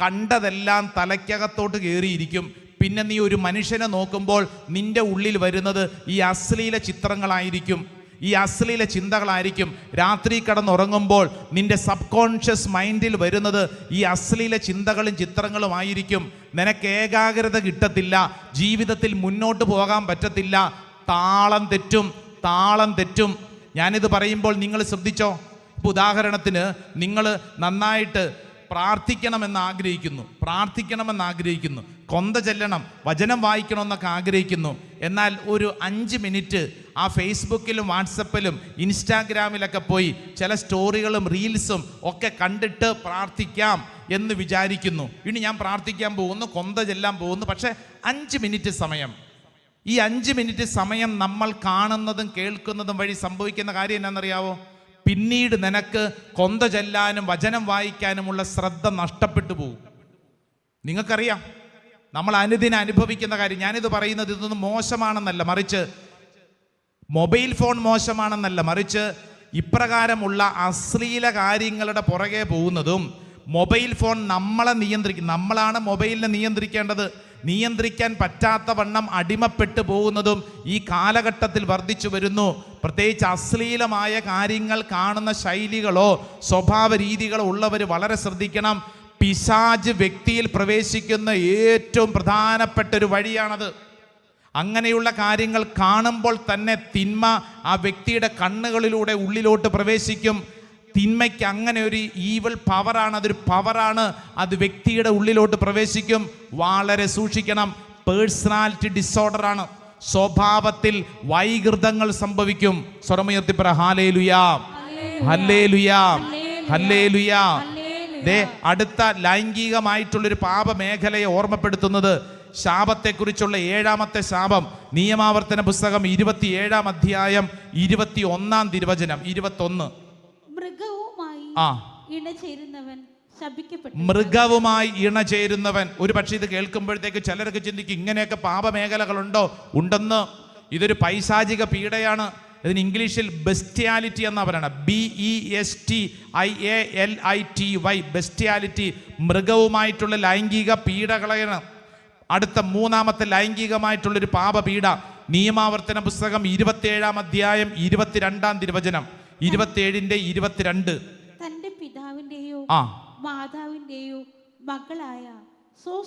S1: കണ്ടതെല്ലാം തലയ്ക്കകത്തോട്ട് കയറിയിരിക്കും. പിന്നെ നീ ഒരു മനുഷ്യനെ നോക്കുമ്പോൾ നിന്റെ ഉള്ളിൽ വരുന്നത് ഈ അശ്ലീല ചിത്രങ്ങളായിരിക്കും, ഈ അശ്ലീല ചിന്തകളായിരിക്കും. രാത്രി കിടന്നുറങ്ങുമ്പോൾ നിന്റെ സബ് കോൺഷ്യസ് മൈൻഡിൽ വരുന്നത് ഈ അശ്ലീല ചിന്തകളും ചിത്രങ്ങളും ആയിരിക്കും. നിനക്ക് ഏകാഗ്രത കിട്ടത്തില്ല, ജീവിതത്തിൽ മുന്നോട്ട് പോകാൻ പറ്റത്തില്ല, താളം തെറ്റും. ഞാനിത് പറയുമ്പോൾ നിങ്ങൾ ശ്രദ്ധിച്ചോ. ഇപ്പോൾ ഉദാഹരണത്തിന് നിങ്ങൾ നന്നായിട്ട് പ്രാർത്ഥിക്കണമെന്ന് ആഗ്രഹിക്കുന്നു, കൊന്ത ചെല്ലണം, വചനം വായിക്കണമെന്നൊക്കെ ആഗ്രഹിക്കുന്നു. എന്നാൽ ഒരു 5 മിനിറ്റ് ആ ഫേസ്ബുക്കിലും വാട്സപ്പിലും ഇൻസ്റ്റാഗ്രാമിലൊക്കെ പോയി ചില സ്റ്റോറികളും റീൽസും ഒക്കെ കണ്ടിട്ട് പ്രാർത്ഥിക്കാം എന്ന് വിചാരിക്കുന്നു. ഇനി ഞാൻ പ്രാർത്ഥിക്കാൻ പോകുന്നു, കൊന്ത ചെല്ലാൻ പോകുന്നു. പക്ഷേ 5 മിനിറ്റ് സമയം, ഈ 5 മിനിറ്റ് സമയം നമ്മൾ കാണുന്നതും കേൾക്കുന്നതും വഴി സംഭവിക്കുന്ന കാര്യം എന്നാണെന്നറിയാവോ? പിന്നീട് നിനക്ക് കൊന്ത ചെല്ലാനും വചനം വായിക്കാനുമുള്ള ശ്രദ്ധ നഷ്ടപ്പെട്ടു പോകും. നിങ്ങൾക്കറിയാം, നമ്മൾ അനുദിനം അനുഭവിക്കുന്ന കാര്യം. ഞാനിത് പറയുന്നത് ഇതൊന്നും മോശമാണെന്നല്ല, മറിച്ച് മൊബൈൽ ഫോൺ മോശമാണെന്നല്ല, മറിച്ച് ഇപ്രകാരമുള്ള അശ്ലീല കാര്യങ്ങളുടെ പുറകെ പോകുന്നതും മൊബൈൽ ഫോൺ നമ്മളെ നമ്മളാണ് മൊബൈലിനെ നിയന്ത്രിക്കേണ്ടത്. നിയന്ത്രിക്കാൻ പറ്റാത്ത വണ്ണം അടിമപ്പെട്ടു പോകുന്നതും ഈ കാലഘട്ടത്തിൽ വർദ്ധിച്ചു വരുന്നു. പ്രത്യേകിച്ച് അശ്ലീലമായ കാര്യങ്ങൾ കാണുന്ന ശൈലികളോ സ്വഭാവ രീതികളോ ഉള്ളവർ വളരെ ശ്രദ്ധിക്കണം. പിശാച് വ്യക്തിയിൽ പ്രവേശിക്കുന്ന ഏറ്റവും പ്രധാനപ്പെട്ട ഒരു വഴിയാണത്. അങ്ങനെയുള്ള കാര്യങ്ങൾ കാണുമ്പോൾ തന്നെ തിന്മ ആ വ്യക്തിയുടെ കണ്ണുകളിലൂടെ ഉള്ളിലോട്ട് പ്രവേശിക്കും. തിന്മയ്ക്ക് അങ്ങനെ ഒരു ഈവൽ പവറാണ്, അതൊരു പവറാണ്, അത് വ്യക്തിയുടെ ഉള്ളിലോട്ട് പ്രവേശിക്കും. വളരെ സൂക്ഷിക്കണം. പേഴ്സണാലിറ്റി ഡിസോർഡറാണ്, സ്വഭാവത്തിൽ വൈകൃതങ്ങൾ സംഭവിക്കും. സ്വരമുയർത്തി പറ ഹല്ലേലൂയാ, ഹല്ലേലൂയാ, ഹല്ലേലൂയാ. ദേ അടുത്ത ലൈംഗികമായിട്ടുള്ളൊരു പാപമേഖലയെ ഓർമ്മപ്പെടുത്തുന്നത് ശാപത്തെക്കുറിച്ചുള്ള 7ാമത്തെ ശാപം. നിയമാവർത്തന പുസ്തകം 27-ാം അധ്യായം 21-ാം തിരുവചനം 21. മൃഗവുമായി ഇണചേരുന്നവൻ. ഒരു പക്ഷേ ഇത് കേൾക്കുമ്പോഴത്തേക്ക് ചിലർക്ക് ചിന്തിക്കും ഇങ്ങനെയൊക്കെ പാപമേഖലകളുണ്ടോ? ഉണ്ടെന്ന്. ഇതൊരു പൈശാചിക പീഡയാണ്. ഇതിന് ഇംഗ്ലീഷിൽ ബെസ്റ്റിയാലിറ്റി എന്നാ പറയുന്നത്. BESTIALITY, ബെസ്റ്റിയാലിറ്റി. മൃഗവുമായിട്ടുള്ള ലൈംഗിക പീഡകളാണ്. അടുത്ത 3ാമത്തെ ലൈംഗികമായിട്ടുള്ളൊരു പാപപീഡ. നിയമാവർത്തന പുസ്തകം 27-ാം അധ്യായം 22-ാം തിരുവചനം 27-22.
S2: തന്റെ പിതാവിന്റെയോ മാതാവിന്റെയോ മകളായ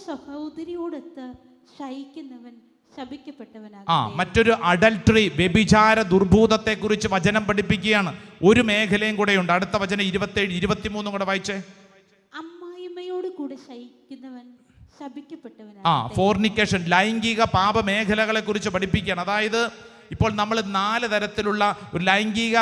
S2: സഹോദരിയോടൊത്ത് ശയിക്കുന്നവൻ ശപിക്കപ്പെട്ടവനാകും.
S1: മറ്റൊരു അഡൽട്ടറി, വ്യഭിചാര ദുർഭൂതത്തെ കുറിച്ച് വചനം പഠിപ്പിക്കുകയാണ്. ഒരു മേഖലയും കൂടെയുണ്ട്. അടുത്ത വചനം 27, 23 കൂടെ വായിച്ചേ.
S2: അമ്മായിമ്മയോട് കൂടെ ശയിക്കുന്നവൻ ശപിക്കപ്പെട്ടവനാകും.
S1: ഫോർണിക്കേഷൻ, ലൈംഗിക പാപ മേഖലകളെ കുറിച്ച് പഠിപ്പിക്കുകയാണ്. അതായത് ഇപ്പോൾ നമ്മൾ 4 തരത്തിലുള്ള ഒരു ലൈംഗിക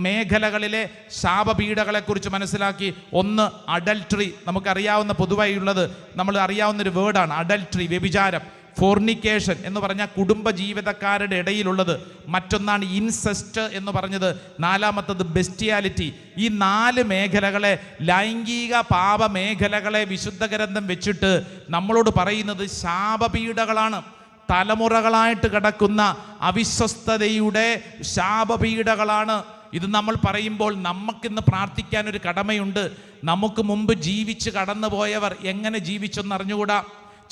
S1: മേഖലകളിലെ ശാപപീഠകളെ കുറിച്ച് മനസ്സിലാക്കി. ഒന്ന് അഡൽട്ടറി, നമുക്കറിയാവുന്ന പൊതുവായുള്ളത് നമ്മൾ അറിയാവുന്നൊരു വേർഡാണ് അഡൽട്ടറി, വ്യഭിചാരം. ഫോർണിക്കേഷൻ എന്ന് പറഞ്ഞാൽ കുടുംബ ജീവിതക്കാരുടെ ഇടയിലുള്ളത്, മറ്റൊന്നാണ് ഇൻസെസ്റ്റ് എന്ന് പറഞ്ഞത്, നാലാമത്തത് ബെസ്റ്റിയാലിറ്റി. ഈ 4 മേഖലകളെ, ലൈംഗിക പാപ മേഖലകളെ വിശുദ്ധ ഗ്രന്ഥം വെച്ചിട്ട് നമ്മളോട് പറയുന്നത് ശാപപീഡകളാണ്. തലമുറകളായിട്ട് കിടക്കുന്ന അവിശ്വസ്തതയുടെ ശാപപീഡകളാണ്. ഇത് നമ്മൾ പറയുമ്പോൾ നമുക്കിന്ന് പ്രാർത്ഥിക്കാൻ ഒരു കടമയുണ്ട്. നമുക്ക് മുമ്പ് ജീവിച്ച് കടന്നുപോയവർ എങ്ങനെ ജീവിച്ചെന്ന് അറിഞ്ഞുകൂടാ.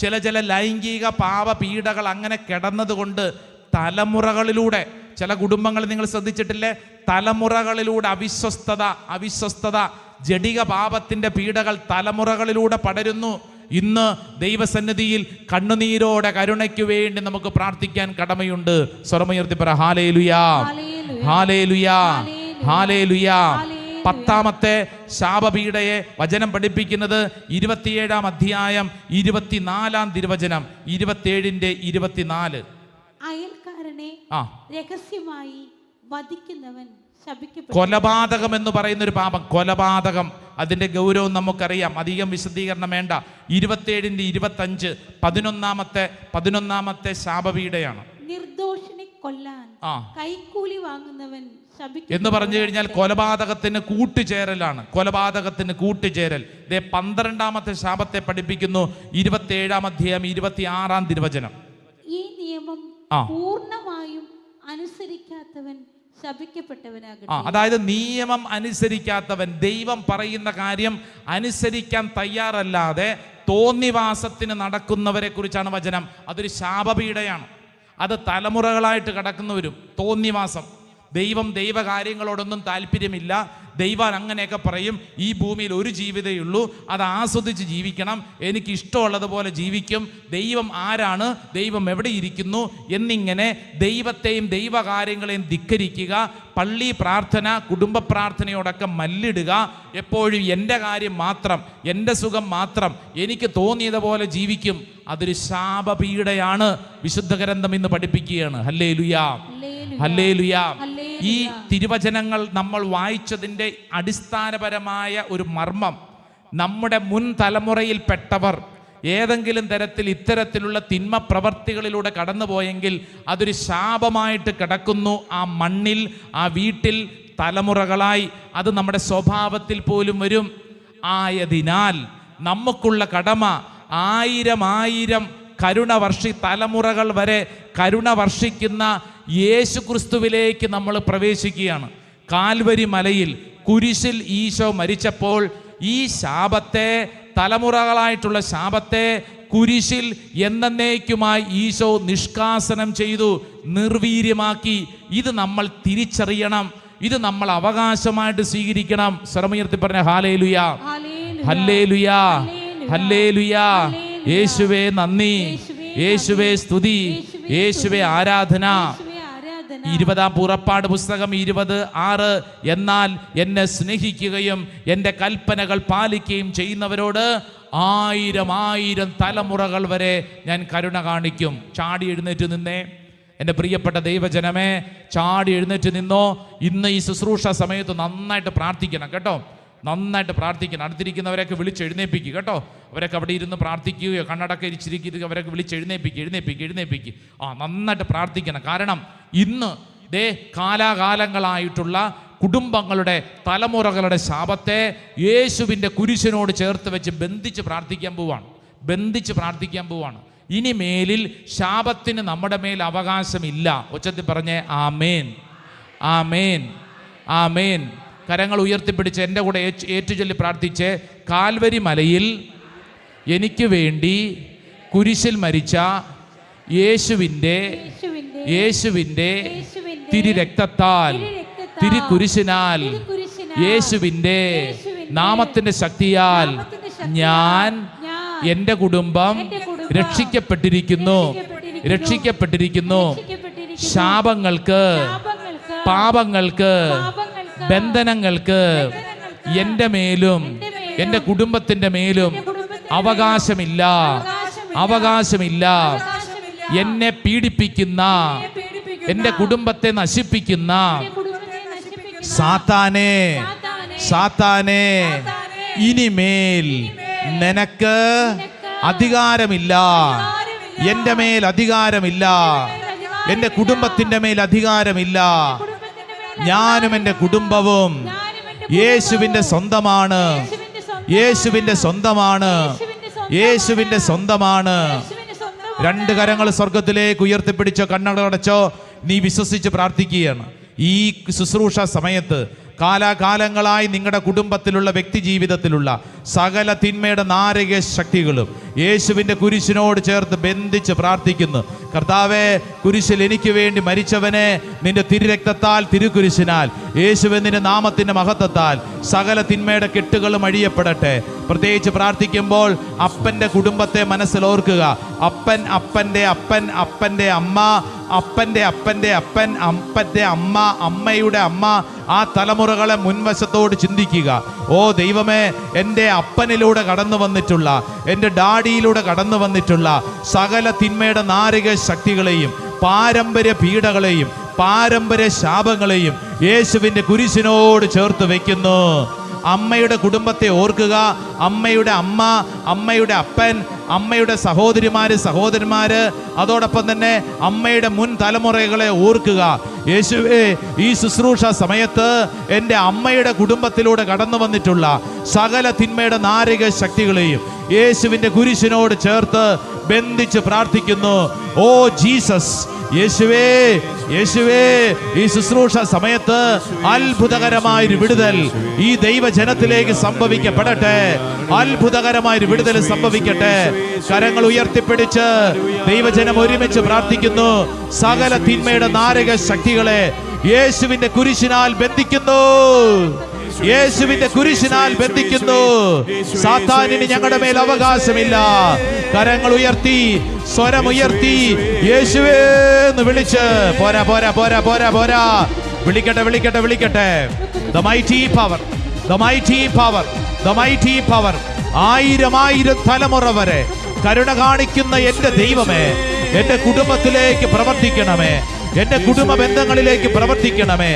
S1: ചില ലൈംഗിക പാപപീഡകൾ അങ്ങനെ കിടന്നതുകൊണ്ട് തലമുറകളിലൂടെ, ചില കുടുംബങ്ങൾ നിങ്ങൾ ശ്രദ്ധിച്ചിട്ടില്ലേ, തലമുറകളിലൂടെ അവിശ്വസ്തത ജഡിക പാപത്തിന്റെ പീഡകൾ തലമുറകളിലൂടെ പടരുന്നു. ഇന്ന് ദൈവസന്നിധിയിൽ കണ്ണുനീരോടെ കരുണയ്ക്ക് വേണ്ടി നമുക്ക് പ്രാർത്ഥിക്കാൻ കടമയുണ്ട്. സ്വരമുയർത്തി പറ ഹല്ലേലൂയാ, ഹല്ലേലൂയാ, ഹല്ലേലൂയാ. 10ാമത്തെ ശാപപീഡയെ വചനം പഠിപ്പിക്കുന്നത് 27-ാം അധ്യായം 24-ാം തിരുവചനം, 27-24.
S2: അയൽക്കാരനെ രഹസ്യമായി വധിക്കുന്നവൻ ശപിക്കപ്പെടും.
S1: കൊലപാതകം എന്ന് പറയുന്ന ഒരു പാപം, കൊലപാതകം, അതിന്റെ ഗൗരവം നമുക്കറിയാം, അധികം വിശദീകരണം വേണ്ട. 27-25 11ാമത്തെ ശാപപീഡയാണ്.
S2: നിർദോഷനെ കൊല്ലാൻ കൈക്കൂലി വാങ്ങുന്നവൻ
S1: എന്ന് പറഞ്ഞു കഴിഞ്ഞാൽ കൊലപാതകത്തിന് കൂട്ടുചേരലാണ്, കൊലപാതകത്തിന് കൂട്ടുചേരൽ. 12ാമത്തെ ശാപത്തെ പഠിപ്പിക്കുന്നു 27-ാം അധ്യായം 26-ാം തിരുവചനം.
S2: ഈ നിയമം പൂർണ്ണമായും അനുസരിക്കാത്തവൻ ശപിക്കപ്പെട്ടവനാകട്ടെ.
S1: അതായത് നിയമം അനുസരിക്കാത്തവൻ, ദൈവം പറയുന്ന കാര്യം അനുസരിക്കാൻ തയ്യാറല്ലാതെ തോന്നിവാസത്തിന് നടക്കുന്നവരെ കുറിച്ചാണ് വചനം. അതൊരു ശാപപീഡയാണ്. അത് തലമുറകളായിട്ട് കടക്കുന്നവരും. തോന്നിവാസം, ദൈവകാര്യങ്ങളോടൊന്നും താല്പര്യമില്ല, ദൈവം അങ്ങനെയൊക്കെ പറയും, ഈ ഭൂമിയിൽ ഒരു ജീവിതമേ ഉള്ളൂ, അത് ആസ്വദിച്ച് ജീവിക്കണം, എനിക്ക് ഇഷ്ടമുള്ളതുപോലെ ജീവിക്കും, ദൈവം ആരാണ്, ദൈവം എവിടെ ഇരിക്കുന്നു എന്നിങ്ങനെ ദൈവത്തെയും ദൈവകാര്യങ്ങളെയും ധിക്കരിക്കുക, പള്ളി പ്രാർത്ഥന കുടുംബ പ്രാർത്ഥനയോടൊക്കെ മല്ലിടുക, എപ്പോഴും എൻ്റെ കാര്യം മാത്രം, എൻ്റെ സുഖം മാത്രം, എനിക്ക് തോന്നിയതുപോലെ ജീവിക്കും. അതൊരു ശാപപീഡയാണ്. വിശുദ്ധ ഗ്രന്ഥം ഇന്ന് പഠിപ്പിക്കുകയാണ്. ഹല്ലേലൂയാ, ഹല്ലേലൂയാ. ഈ തിരുവചനങ്ങൾ നമ്മൾ വായിച്ചതിൻ്റെ അടിസ്ഥാനപരമായ ഒരു മർമ്മം, നമ്മുടെ മുൻ തലമുറയിൽപ്പെട്ടവർ ഏതെങ്കിലും തരത്തിൽ ഇത്തരത്തിലുള്ള തിന്മ പ്രവർത്തികളിലൂടെ കടന്നുപോയെങ്കിൽ അതൊരു ശാപമായിട്ട് കിടക്കുന്നു ആ മണ്ണിൽ, ആ വീട്ടിൽ തലമുറകളായി. അത് നമ്മുടെ സ്വഭാവത്തിൽ പോലും വരും. ആയതിനാൽ നമുക്കുള്ള കടമ 1000 തലമുറകൾ വരെ കരുണ വർഷിക്കുന്ന യേശു ക്രിസ്തുവിലേക്ക് നമ്മൾ പ്രവേശിക്കുകയാണ്. കാൽവരി മലയിൽ കുരിശിൽ ഈശോ മരിച്ചപ്പോൾ ഈ ശാപത്തെ, തലമുറകളായിട്ടുള്ള ശാപത്തെ കുരിശിൽ എന്നേക്കുമായി ഈശോ നിഷ്കാസനം ചെയ്തു, നിർവീര്യമാക്കി. ഇത് നമ്മൾ തിരിച്ചറിയണം, ഇത് നമ്മൾ അവകാശമായിട്ട് സ്വീകരിക്കണം. സ്വരമുയർത്തി പറഞ്ഞ ഹല്ലേലൂയാ, ഹല്ലേലൂയാ, ഹല്ലേലൂയാ. യേശുവേ നന്ദി, യേശുവേ സ്തുതി, യേശുവേ ആരാധന. 20-ാം പുറപ്പാട് പുസ്തകം 20:6. എന്നാൽ എന്നെ സ്നേഹിക്കുകയും എൻ്റെ കൽപ്പനകൾ പാലിക്കുകയും ചെയ്യുന്നവരോട് 1000 തലമുറകൾ വരെ ഞാൻ കരുണ കാണിക്കും. ചാടി എഴുന്നേറ്റ് നിന്നേ എൻ്റെ പ്രിയപ്പെട്ട ദൈവജനമേ, ചാടി എഴുന്നേറ്റ് നിന്നോ. ഇന്ന് ഈ ശുശ്രൂഷ സമയത്ത് നന്നായിട്ട് പ്രാർത്ഥിക്കണം കേട്ടോ, നന്നായിട്ട് പ്രാർത്ഥിക്കണം. അടുത്തിരിക്കുന്നവരെയൊക്കെ വിളിച്ചെഴുന്നേപ്പിക്കുക കേട്ടോ. അവരൊക്കെ അവിടെ ഇരുന്ന് പ്രാർത്ഥിക്കുകയോ കണ്ണടക്കം ഇരിച്ചിരിക്കുക, അവരൊക്കെ എഴുന്നേപ്പിക്കുക. നന്നായിട്ട് പ്രാർത്ഥിക്കണം. കാരണം ഇന്ന് കാലാകാലങ്ങളായിട്ടുള്ള കുടുംബങ്ങളുടെ തലമുറകളുടെ ശാപത്തെ യേശുവിൻ്റെ കുരിശിനോട് ചേർത്ത് വെച്ച് ബന്ധിച്ച് പ്രാർത്ഥിക്കാൻ പോവാണ്. ഇനി മേലിൽ ശാപത്തിന് നമ്മുടെ മേൽ അവകാശമില്ല. ഉച്ചത്തിൽ പറഞ്ഞേ ആമേൻ, ആമേൻ, ആമേൻ. കരങ്ങൾ ഉയർത്തിപ്പിടിച്ച് എൻ്റെ കൂടെ ഏറ്റുചൊല്ലി പ്രാർത്ഥിച്ച്, കാൽവരി മലയിൽ എനിക്ക് വേണ്ടി കുരിശിൽ മരിച്ച യേശുവിൻ്റെ തിരുരക്തത്താൽ, തിരുക്കുരിശിനാൽ, യേശുവിൻ്റെ നാമത്തിൻ്റെ ശക്തിയാൽ ഞാൻ, എൻ്റെ കുടുംബം രക്ഷിക്കപ്പെട്ടിരിക്കുന്നു. ശാപങ്ങൾക്ക്, പാപങ്ങൾക്ക്, ബന്ധനങ്ങൾക്ക് എൻ്റെ മേലും എൻ്റെ കുടുംബത്തിൻ്റെ മേലും അവകാശമില്ല. എന്നെ പീഡിപ്പിക്കുന്ന, എൻ്റെ കുടുംബത്തെ നശിപ്പിക്കുന്ന സാത്താനെ ഇനിമേൽ നിനക്ക് അധികാരമില്ല. എൻ്റെ മേൽ അധികാരമില്ല. എൻ്റെ കുടുംബത്തിൻ്റെ മേൽ അധികാരമില്ല. ഞാനും എൻ്റെ കുടുംബവും യേശുവിൻ്റെ സ്വന്തമാണ്. യേശുവിൻ്റെ സ്വന്തമാണ്. യേശുവിൻ്റെ സ്വന്തമാണ്. രണ്ട് കരങ്ങൾ സ്വർഗത്തിലേക്ക് ഉയർത്തിപ്പിടിച്ചോ, കണ്ണടച്ചോ, നീ വിശ്വസിച്ച് പ്രാർത്ഥിക്കുകയാണ്. ഈ ശുശ്രൂഷ സമയത്ത് കാലാകാലങ്ങളായി നിങ്ങളുടെ കുടുംബത്തിലുള്ള വ്യക്തി ജീവിതത്തിലുള്ള സകല തിന്മയുടെ നാരക ശക്തികളും യേശുവിൻ്റെ കുരിശിനോട് ചേർത്ത് ബന്ധിച്ച് പ്രാർത്ഥിക്കുന്നു. കർത്താവേ, കുരിശിൽ എനിക്ക് വേണ്ടി മരിച്ചവനെ, നിന്റെ തിരുരക്തത്താൽ, തിരുക്കുരിശിനാൽ, യേശുവേ നിന്റെ നാമത്തിൻ്റെ മഹത്വത്താൽ സകല തിന്മയുടെ കെട്ടുകളും അഴിയപ്പെടട്ടെ. പ്രത്യേകിച്ച് പ്രാർത്ഥിക്കുമ്പോൾ അപ്പൻ്റെ കുടുംബത്തെ മനസ്സിലോർക്കുക. അപ്പൻ, അപ്പൻ്റെ അപ്പൻ, അപ്പൻ്റെ അമ്മ, അപ്പൻ്റെ അപ്പൻ്റെ അപ്പൻ, അപ്പൻ്റെ അമ്മ, അമ്മയുടെ അമ്മ, ആ തലമുറകളെ മുൻവശത്തോട് ചിന്തിക്കുക. ഓ ദൈവമേ, എൻ്റെ അപ്പനിലൂടെ കടന്നു വന്നിട്ടുള്ള, എൻ്റെ ഡാഡിയിലൂടെ കടന്നു വന്നിട്ടുള്ള സകല തിന്മയുടെ നാരിക ശക്തികളെയും പാരമ്പര്യ പീഡകളെയും പാരമ്പര്യ ശാപങ്ങളെയും യേശുവിൻ്റെ കുരിശിനോട് ചേർത്ത് വയ്ക്കുന്നു. അമ്മയുടെ കുടുംബത്തെ ഓർക്കുക. അമ്മയുടെ അമ്മ, അമ്മയുടെ അപ്പൻ, അമ്മയുടെ സഹോദരിമാര്, സഹോദരന്മാര്, അതോടൊപ്പം തന്നെ അമ്മയുടെ മുൻ തലമുറകളെ ഓർക്കുക. യേശുവേ, ഈ ശുശ്രൂഷ സമയത്ത് എൻ്റെ അമ്മയുടെ കുടുംബത്തിലൂടെ കടന്നു വന്നിട്ടുള്ള സകല തിന്മയുടെ നാരിക ശക്തികളെയും യേശുവിൻ്റെ കുരിശിനോട് ചേർത്ത് ബന്ധിച്ച് പ്രാർത്ഥിക്കുന്നു. ഓ ജീസസ്, യേശുവേ, യേശുവേ, ഈ ശുശ്രൂഷ സമയത്ത് അത്ഭുതകരമായൊരു വിടുതൽ ഈ ദൈവജനത്തിലേക്ക് സംഭവിക്കപ്പെടട്ടെ. അത്ഭുതകരമായൊരു വിടുതൽ സംഭവിക്കട്ടെ. കരങ്ങൾ ഉയർത്തിപ്പിടിച്ച് ദൈവജനം ഒരുമിച്ച് പ്രാർത്ഥിക്കുന്നു. സകല തിന്മയുടെ നാരക ശക്തികളെ യേശുവിന്റെ കുരിശിനാൽ ബന്ധിക്കുന്നു. യേശുവിന്റെ കുരിശിനാൽ ബന്ധിക്കുന്നു. സാത്താനിന് ഞങ്ങളുടെ മേൽ അവകാശമില്ല. കരങ്ങൾ ഉയർത്തി, സ്വരമുയർത്തി യേശുവേ എന്ന് വിളിച്ച് പോരാ പോരാ പോരാ പോരാ പോരാ വിളിക്കട്ടെ, വിളിക്കട്ടെ, വിളിക്കട്ടെ. The mighty power, the mighty power, the mighty power. ആയിരം തലമുറ വരെ കരുണ കാണിക്കുന്ന എൻ്റെ ദൈവമേ, എൻ്റെ കുടുംബത്തിലേക്ക് പ്രവർത്തിക്കണമേ. എൻ്റെ കുടുംബ ബന്ധങ്ങളിലേക്ക് പ്രവർത്തിക്കണമേ.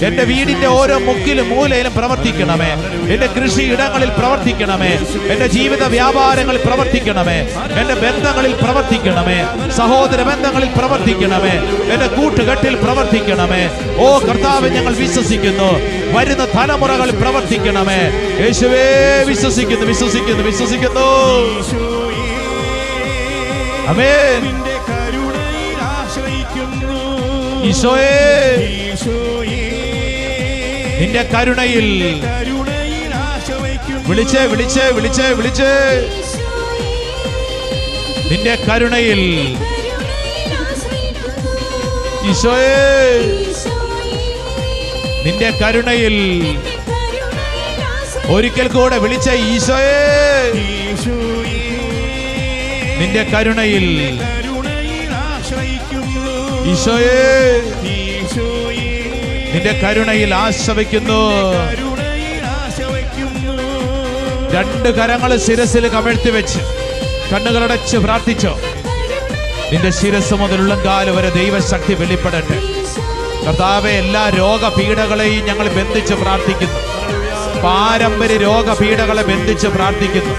S1: എൻ്റെ വീടിൻ്റെ ഓരോ മുക്കിലും മൂലയിലും പ്രവർത്തിക്കണമേ. എൻ്റെ കൃഷി ഇടങ്ങളിൽ പ്രവർത്തിക്കണമേ. എൻ്റെ ജീവിത വ്യാപാരങ്ങളിൽ പ്രവർത്തിക്കണമേ. എൻ്റെ ബന്ധങ്ങളിൽ പ്രവർത്തിക്കണമേ. സഹോദര ബന്ധങ്ങളിൽ പ്രവർത്തിക്കണമേ. എൻ്റെ കൂട്ടുകെട്ടിൽ പ്രവർത്തിക്കണമേ. ഓ കർത്താവേ, ഞങ്ങൾ വിശ്വസിക്കുന്നു. വരുന്ന തലമുറകളിൽ പ്രവർത്തിക്കണമേ. യേശുവേ, വിശ്വസിക്കുന്നു, വിശ്വസിക്കുന്നു, വിശ്വസിക്കുന്നു. ആമേൻ. ഈശോയേ, നിന്റെ കരുണയിൽ വിളിച്ചേ, വിളിച്ചേ, വിളിച്ചേ, വിളിച്ചേ. നിന്റെ കരുണയിൽ ഈശോയേ, നിന്റെ കരുണയിൽ ഒരിക്കൽ കൂടെ വിളിച്ചേ. ഈശോയേ, നിന്റെ കരുണയിൽ ഈശോയേ, നിന്റെ കരുണയിൽ ആശ്രയിക്കുന്നു. രണ്ട് കരങ്ങൾ ശിരസിൽ കമഴ്ത്തി വെച്ച് കണ്ണുകളടച്ച് പ്രാർത്ഥിച്ചോ. നിന്റെ ശിരസ് മുതൽ ഉള്ളങ്കാല് വരെ ദൈവശക്തി വെളിപ്പെടട്ടെ. കർത്താവേ, എല്ലാ രോഗപീഠകളെയും ഞങ്ങൾ ബന്ധിച്ച് പ്രാർത്ഥിക്കുന്നു. പാരമ്പര്യ രോഗപീഠകളെ ബന്ധിച്ച് പ്രാർത്ഥിക്കുന്നു.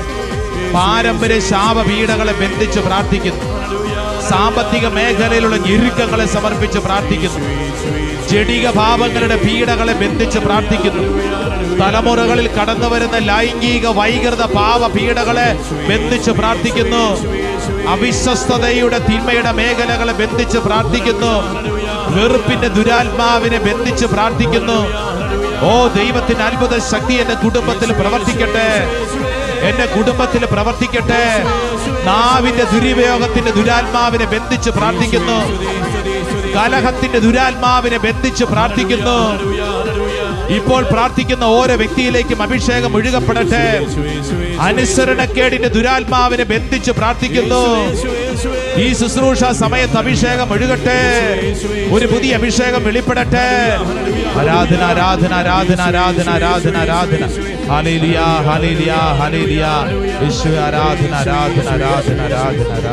S1: പാരമ്പര്യ ശാപപീഠകളെ ബന്ധിച്ച് പ്രാർത്ഥിക്കുന്നു. സാമ്പത്തിക മേഖലയിലുള്ള ഞെരുക്കങ്ങളെ സമർപ്പിച്ച് പ്രാർത്ഥിക്കുന്നു. ജഡിക ഭാവങ്ങളുടെ പീഡകളെ ബന്ധിച്ച് പ്രാർത്ഥിക്കുന്നു. തലമുറകളിൽ കടന്നു വരുന്ന ലൈംഗിക വൈകൃത പാവ പീഡകളെ ബന്ധിച്ച് പ്രാർത്ഥിക്കുന്നു. അവിശ്വസ്തതയുടെ തിന്മയുടെ മേഖലകളെ ബന്ധിച്ച് പ്രാർത്ഥിക്കുന്നു. വെറുപ്പിന്റെ ദുരാത്മാവിനെ ബന്ധിച്ച് പ്രാർത്ഥിക്കുന്നു. ഓ ദൈവത്തിന്റെ അത്ഭുത ശക്തി എന്റെ കുടുംബത്തിൽ പ്രവർത്തിക്കട്ടെ. എന്റെ കുടുംബത്തിൽ പ്രവർത്തിക്കട്ടെ. നാവിന്റെ ദുരുപയോഗത്തിന്റെ ദുരാത്മാവിനെ ബന്ധിച്ച് പ്രാർത്ഥിക്കുന്നു. കലഹത്തിന്റെ ദുരാത്മാവിനെ ബന്ധിച്ച് പ്രാർത്ഥിക്കുന്നു. ഇപ്പോൾ പ്രാർത്ഥിക്കുന്ന ഓരോ വ്യക്തിയിലേക്കും അഭിഷേകം ഒഴുകപ്പെടട്ടെ. അനുസരണക്കേടിന്റെ ദുരാത്മാവിനെ ബന്ധിച്ച് പ്രാർത്ഥിക്കുന്നു. ഈ ശുശ്രൂഷ സമയത്ത് അഭിഷേകം ഒഴുകട്ടെ. ഒരു പുതിയ അഭിഷേകം വെളിപ്പെടട്ടെ. ആരാധന, ആരാധന, ആരാധന, ആരാധന, ആരാധന, ആരാധന. Hallelujah, hallelujah, hallelujah. യേശുവേ, ആരാധന, ആരാധന, ആരാധന, ആരാധന, ആരാധന.